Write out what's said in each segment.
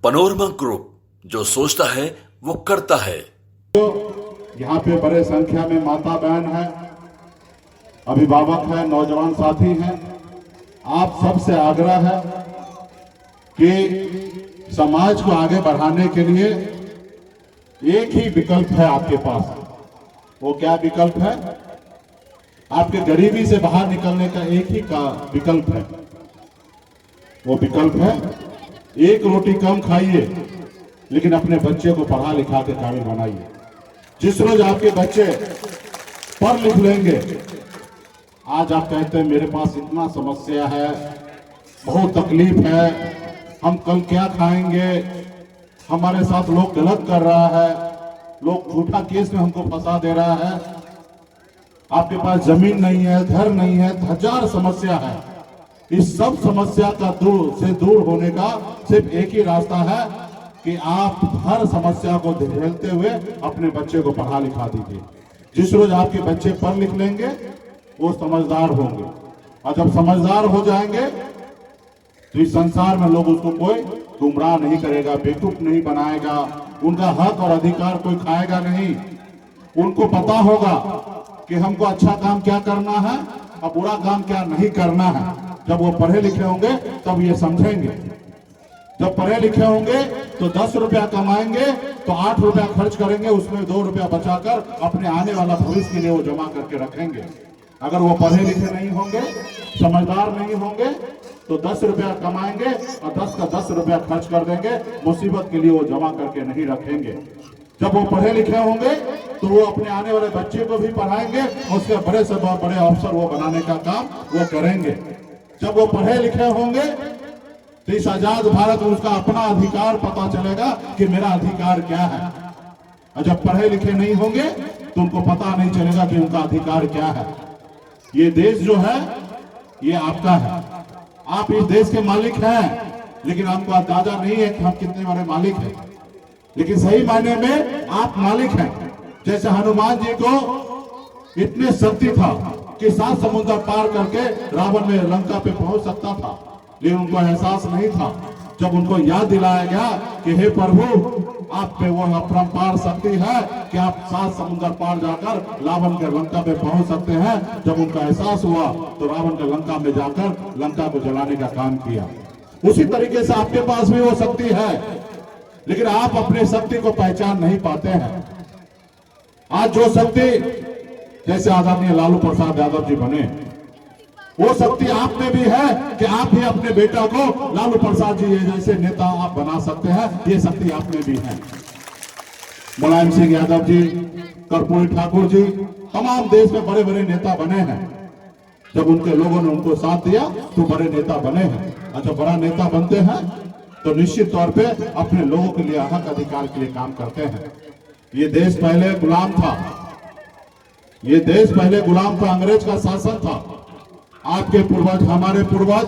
Panorama group, जो सोचता है वो करता है। यहाँ पे बड़े संख्या में माता बहन है, अभिभावक है, नौजवान साथी हैं। आप सबसे आग्रह है कि समाज को आगे बढ़ाने के लिए एक ही विकल्प है आपके पास। वो क्या विकल्प है? आपके गरीबी से बाहर निकलने का एक ही का विकल्प है। वो विकल्प है, एक रोटी कम खाइए लेकिन अपने बच्चे को पढ़ा लिखा के काबिल बनाइए। जिस रोज आपके बच्चे पढ़ लिख लेंगे, आज आप कहते हैं मेरे पास इतना समस्या है, बहुत तकलीफ है, हम कल क्या खाएंगे, हमारे साथ लोग गलत कर रहा है, लोग झूठा केस में हमको फंसा दे रहा है, आपके पास जमीन नहीं है, घर नहीं है, हजार समस्या है। इस सब समस्या का दूर होने का सिर्फ एक ही रास्ता है कि आप हर समस्या को झेलते हुए अपने बच्चे को पढ़ा लिखा दीजिए। जिस रोज आपके बच्चे पढ़ लिख लेंगे वो समझदार होंगे, और जब समझदार हो जाएंगे तो इस संसार में लोग उसको कोई गुमराह नहीं करेगा, बेवकूफ नहीं बनाएगा, उनका हक और अधिकार कोई खाएगा नहीं। उनको पता होगा कि हमको अच्छा काम क्या करना है और बुरा काम क्या नहीं करना है। जब वो पढ़े लिखे होंगे तब ये समझेंगे। जब पढ़े लिखे होंगे तो 10 रुपया कमाएंगे तो 8 रुपया खर्च करेंगे, उसमें 2 रुपया बचाकर अपने आने वाला भविष्य के लिए वो जमा करके रखेंगे। अगर वो पढ़े लिखे नहीं होंगे, समझदार नहीं होंगे, तो 10 रुपया कमाएंगे और 10 का 10 रुपया खर्च कर देंगे, मुसीबत के लिए वो जमा करके नहीं रखेंगे। जब वो पढ़े लिखे होंगे तो वो अपने आने वाले बच्चे को भी पढ़ाएंगे, उसके बड़े से बड़े अफसर वो बनाने का काम वो करेंगे। जब वो पढ़े लिखे होंगे तो इस आजाद भारत में उसका अपना अधिकार पता चलेगा कि मेरा अधिकार क्या है। और जब पढ़े लिखे नहीं होंगे तो उनको पता नहीं चलेगा कि उनका अधिकार क्या है। ये देश जो है ये आपका है, आप इस देश के मालिक हैं, लेकिन हमको अंदाजा नहीं है कि हम कितने बड़े मालिक हैं। लेकिन सही मायने में आप मालिक हैं। जैसे हनुमान जी को इतने शक्ति था कि 7 समुद्र पार करके रावण में लंका पे पहुंच सकता था, लेकिन उनको एहसास नहीं था। जब उनको याद दिलाया गया कि हे प्रभु, आप पे वो अपरंपार शक्ति है कि आप 7 समुद्र पार जाकर रावण के लंका पे पहुंच सकते हैं, जब उनका एहसास हुआ तो रावण के लंका में जाकर लंका को जलाने का काम किया। उसी तरीके से आपके पास भी वो शक्ति है, लेकिन आप अपने शक्ति को पहचान नहीं पाते हैं। आज जो शक्ति, जैसे आदरणीय लालू प्रसाद यादव जी बने, वो शक्ति आप में भी है कि आप ही अपने बेटा को लालू प्रसाद जी जैसे नेता आप बना सकते हैं। ये शक्ति आप में भी है। मुलायम सिंह यादव जी, कर्पूरी ठाकुर जी, तमाम देश में बड़े बड़े नेता बने हैं। जब उनके लोगों ने उनको साथ दिया तो बड़े नेता बने हैं। और जब बड़ा नेता बनते हैं तो निश्चित तौर पे अपने लोगों के लिए हक अधिकार के लिए काम करते हैं। ये देश पहले गुलाम था, ये देश पहले गुलाम था, अंग्रेज का शासन था। आपके पूर्वज, हमारे पूर्वज,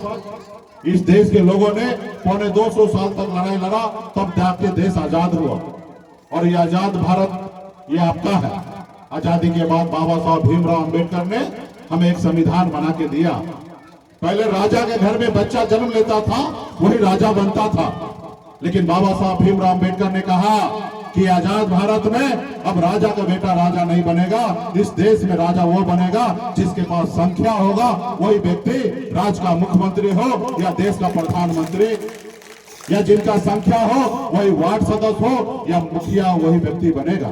इस देश के लोगों ने 250 साल तक लड़ाई लड़ा, तब जाके देश आजाद हुआ। और ये आजाद भारत ये आपका है। आजादी के बाद बाबा साहब भीमराव अंबेडकर ने हमें एक संविधान बना के दिया। पहले राजा के घर में बच्चा जन्म लेता था, वही राजा बनता था। लेकिन बाबा साहब भीमराव अंबेडकर ने कहा कि आजाद भारत में अब राजा का बेटा राजा नहीं बनेगा, इस देश में राजा वो बनेगा जिसके पास संख्या होगा, वही व्यक्ति राज्य का मुख्यमंत्री हो या देश का प्रधानमंत्री, या जिनका संख्या हो वही वार्ड सदस्य हो या मुखिया, वही व्यक्ति बनेगा।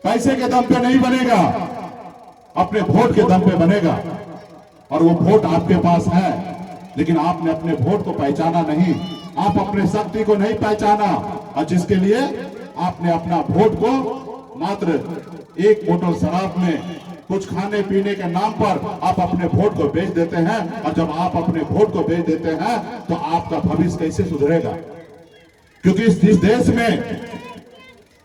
पैसे के दम पे नहीं बनेगा, अपने वोट के दम पे बनेगा। और वो वोट आपके पास है, लेकिन आपने अपने वोट को पहचाना नहीं, आप अपने शक्ति को नहीं पहचाना, और जिसके लिए आपने अपना वोट को मात्र एक बोतल शराब में कुछ खाने पीने के नाम पर आप अपने वोट को बेच देते हैं। और जब आप अपने वोट को बेच देते हैं तो आपका भविष्य कैसे सुधरेगा? क्योंकि इस देश में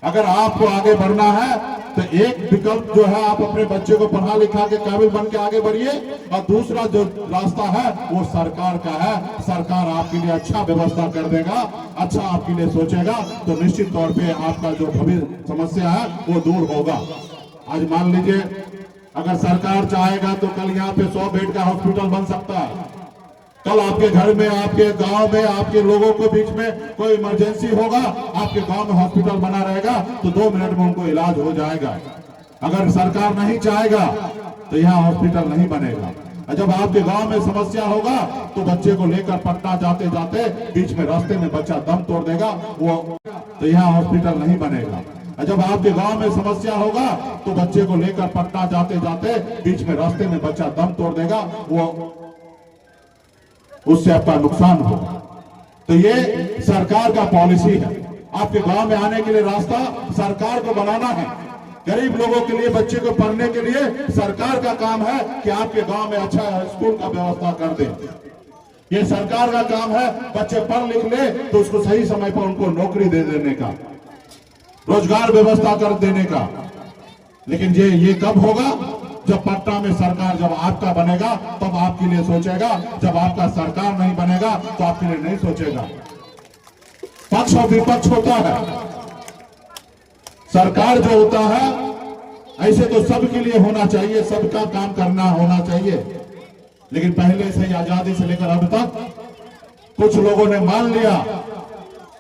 अगर आपको आगे बढ़ना है तो एक विकल्प जो है, आप अपने बच्चे को पढ़ा लिखा के काबिल बन के आगे बढ़िए, और दूसरा जो रास्ता है वो सरकार का है। सरकार आपके लिए अच्छा व्यवस्था कर देगा, अच्छा आपके लिए सोचेगा, तो निश्चित तौर पे आपका जो भविष्य समस्या है वो दूर होगा। आज मान लीजिए अगर सरकार चाहेगा तो कल यहाँ पे 100 बेड का हॉस्पिटल बन सकता है। कल आपके घर में, आपके गांव में, आपके लोगों के बीच में कोई इमरजेंसी होगा, आपके गांव में हॉस्पिटल बना रहेगा तो 2 मिनट में उनको इलाज हो जाएगा। अगर सरकार नहीं चाहेगा तो यहाँ हॉस्पिटल नहीं बनेगा। जब आपके गांव में समस्या होगा तो बच्चे को लेकर पटना जाते जाते बीच में रास्ते में बच्चा दम तोड़ देगा, वो तो यहाँ हॉस्पिटल नहीं बनेगा। जब आपके गांव में समस्या होगा तो बच्चे को लेकर पटना जाते जाते बीच में रास्ते में बच्चा दम तोड़ देगा, वो उससे आपका नुकसान होगा। तो ये सरकार का पॉलिसी है। आपके गांव में आने के लिए रास्ता सरकार को बनाना है। गरीब लोगों के लिए, बच्चे को पढ़ने के लिए सरकार का काम है कि आपके गांव में अच्छा स्कूल का व्यवस्था कर दे। ये सरकार का काम है। बच्चे पढ़ लिख ले तो उसको सही समय पर उनको नौकरी दे देने का, रोजगार व्यवस्था कर देने का। लेकिन ये कब होगा? जब पटना में सरकार जब आपका बनेगा तब आपके लिए सोचेगा। जब आपका सरकार नहीं बनेगा तो आपके लिए नहीं सोचेगा। पक्ष और विपक्ष होता है। सरकार जो होता है ऐसे तो सबके लिए होना चाहिए, सबका काम करना होना चाहिए। लेकिन पहले से ही आजादी से लेकर अब तक कुछ लोगों ने मान लिया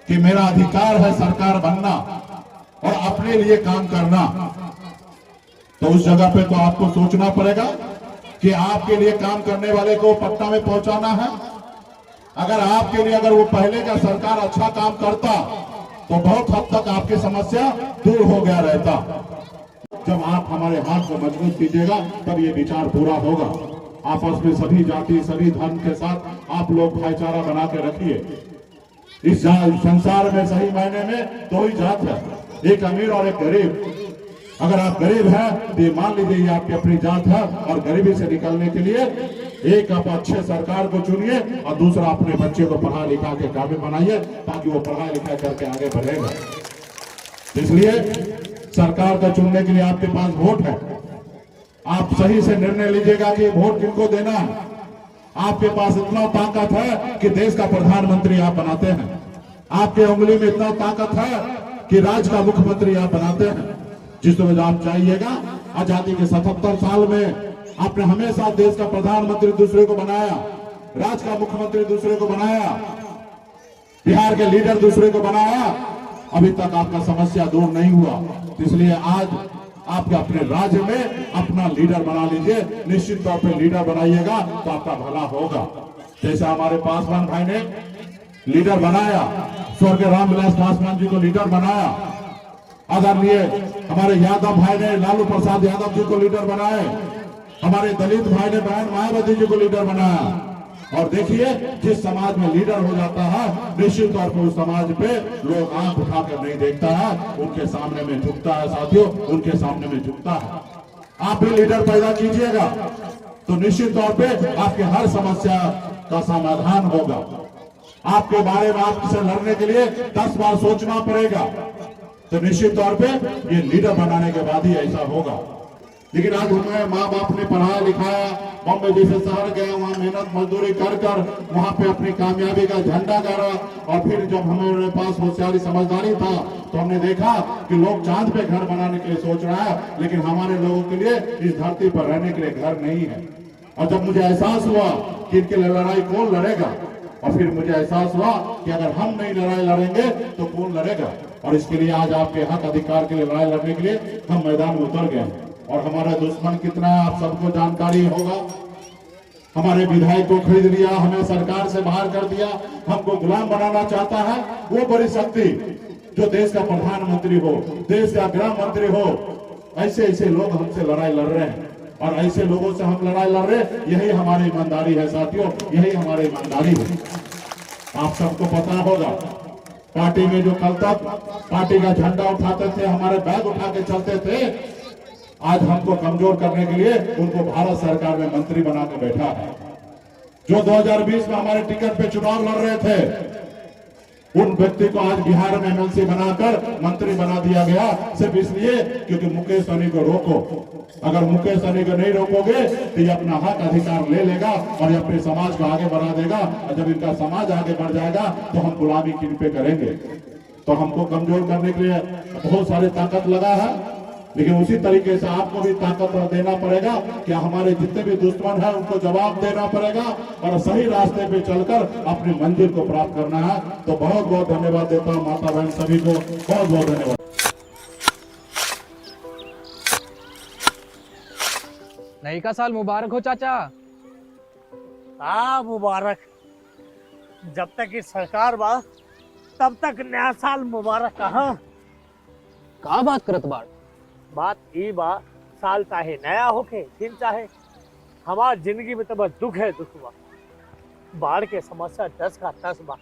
कि मेरा अधिकार है सरकार बनना और अपने लिए काम करना। तो उस जगह पे तो आपको सोचना पड़ेगा कि आपके लिए काम करने वाले को पटना में पहुंचाना है। अगर आपके लिए, अगर वो पहले का सरकार अच्छा काम करता तो बहुत हद तक आपकी समस्या दूर हो गया रहता। जब आप हमारे हाथ को मजबूत कीजिएगा तब ये विचार पूरा होगा। आपस में सभी जाति, सभी धर्म के साथ आप लोग भाईचारा बना के रखिए। इस संसार में सही मायने में 2 ही जात है, एक अमीर और एक गरीब। अगर आप गरीब हैं तो ये मान लीजिए ये आपकी अपनी जात है, और गरीबी से निकलने के लिए एक आप अच्छे सरकार को चुनिए और दूसरा अपने बच्चे को पढ़ा लिखा के काबिल बनाइए ताकि वो पढ़ाई लिखाई करके आगे बढ़ेगा। इसलिए सरकार का चुनने के लिए आपके पास वोट है। आप सही से निर्णय लीजिएगा कि वोट किनको देना है। आपके पास इतना ताकत है कि देश का प्रधानमंत्री आप बनाते हैं। आपके उंगली में इतना ताकत है कि राज्य का मुख्यमंत्री आप बनाते हैं। जिस वजह आप चाहिएगा। आजादी के 77 साल में आपने हमेशा देश का प्रधानमंत्री दूसरे को बनाया, राज्य का मुख्यमंत्री दूसरे को बनाया, बिहार के लीडर दूसरे को बनाया। अभी तक आपका समस्या दूर नहीं हुआ। इसलिए आज आपके अपने राज्य में अपना लीडर बना लीजिए। निश्चित तौर पे लीडर बनाइएगा तो आपका भला होगा। जैसे हमारे पासवान भाई ने लीडर बनाया, स्वर्गीय रामविलास पासवान जी को लीडर बनाया। आदरणीय हमारे यादव भाई ने लालू प्रसाद यादव जी को लीडर बनाए। हमारे दलित भाई ने बहन मायावती जी को लीडर बनाया। और देखिए, जिस समाज में लीडर हो जाता है निश्चित तौर पर उस समाज पे लोग आंख उठाकर नहीं देखता है, उनके सामने में झुकता है। साथियों, उनके सामने में झुकता है। आप भी लीडर पैदा कीजिएगा तो निश्चित तौर पे आपके हर समस्या का समाधान होगा। आपके बारे में आपसे लड़ने के लिए 10 बार सोचना पड़ेगा। तो निश्चित तौर पे ये लीडर बनाने के बाद ही ऐसा होगा। लेकिन आज हमें माँ बाप ने पढ़ाया लिखाया, बॉम्बे जैसे शहर गए, वहाँ मेहनत मजदूरी कर कर वहाँ पे अपनी कामयाबी का झंडा गाड़ा। और फिर जब हमारे पास होशियारी समझदारी था तो हमने देखा कि लोग चांद पे घर बनाने के लिए सोच रहा है, लेकिन हमारे लोगों के लिए इस धरती पर रहने के लिए घर नहीं है। और जब मुझे एहसास हुआ कि इनके लिए लड़ाई कौन लड़ेगा, और फिर मुझे एहसास हुआ कि अगर हम नहीं लड़ाई लड़ेंगे तो कौन लड़ेगा। और इसके लिए आज आपके हक अधिकार के लिए लड़ाई लड़ने के लिए हम मैदान में उतर गए। और हमारा दुश्मन कितना है आप सबको जानकारी होगा। हमारे विधायक को खरीद लिया, हमें सरकार से बाहर कर दिया, हमको गुलाम बनाना चाहता है। वो बड़ी शक्ति जो देश का प्रधानमंत्री हो, देश का गृह मंत्री हो, ऐसे ऐसे लोग हमसे लड़ाई लड़ रहे हैं। और ऐसे लोगों से हम लड़ाई लड़ रहे हैं, यही हमारी ईमानदारी है साथियों, यही हमारी ईमानदारी है। आप सबको पता होगा, पार्टी में जो कल तक पार्टी का झंडा उठाते थे, हमारे बैग उठा के चलते थे, आज हमको कमजोर करने के लिए उनको भारत सरकार में मंत्री बना के बैठा है। जो 2020 में हमारे टिकट पे चुनाव लड़ रहे थे, उन व्यक्ति को आज बिहार में एमएलसी बनाकर मंत्री बना दिया गया, सिर्फ इसलिए क्योंकि मुकेश सहनी को रोको। अगर मुकेश सहनी को नहीं रोकोगे तो ये अपना हक अधिकार ले लेगा और ये अपने समाज को आगे बढ़ा देगा। और जब इनका समाज आगे बढ़ जाएगा तो हम गुलामी किन पे करेंगे। तो हमको कमजोर करने के लिए बहुत सारे ताकत लगा है। लेकिन उसी तरीके से आपको भी ताकत देना पड़ेगा कि हमारे जितने भी दुश्मन हैं उनको जवाब देना पड़ेगा और सही रास्ते पे चलकर अपनी मंजिल को प्राप्त करना है। तो बहुत बहुत धन्यवाद देता हूँ माता बहन सभी को, बहुत बहुत धन्यवाद। नई का साल मुबारक हो चाचा। हाँ मुबारक। जब तक ये सरकार बा तब तक नया साल मुबारक कहाँ। का बात करत बाड़? बात ई बा, साल चाहे नया होके दिन चाहे, हमार जिंदगी में तो बस दुख है, दुख बा। बाढ़ के समस्या 10 का 10 बा।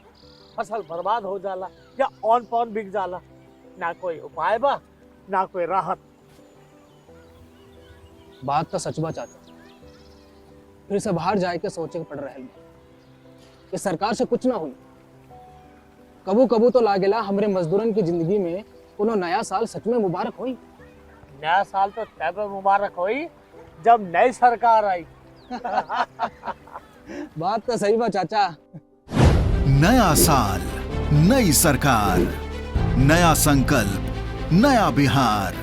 फसल बर्बाद हो जाला या ऑन पॉन बिक जाला, ना कोई उपाय बा ना कोई राहत। बात तो सच बा चाचा, फिर से बाहर जाए के सोचे के पड़ रहा है कि सरकार से कुछ ना हुई। कबू कबू तो लागेला हमरे मजदूरन की जिंदगी में कोनो नया साल सच में मुबारक हुई। नया साल तो तब मुबारक हुई जब नई सरकार आई। बात तो सही बा चाचा। नया साल, नई सरकार, नया संकल्प, नया बिहार।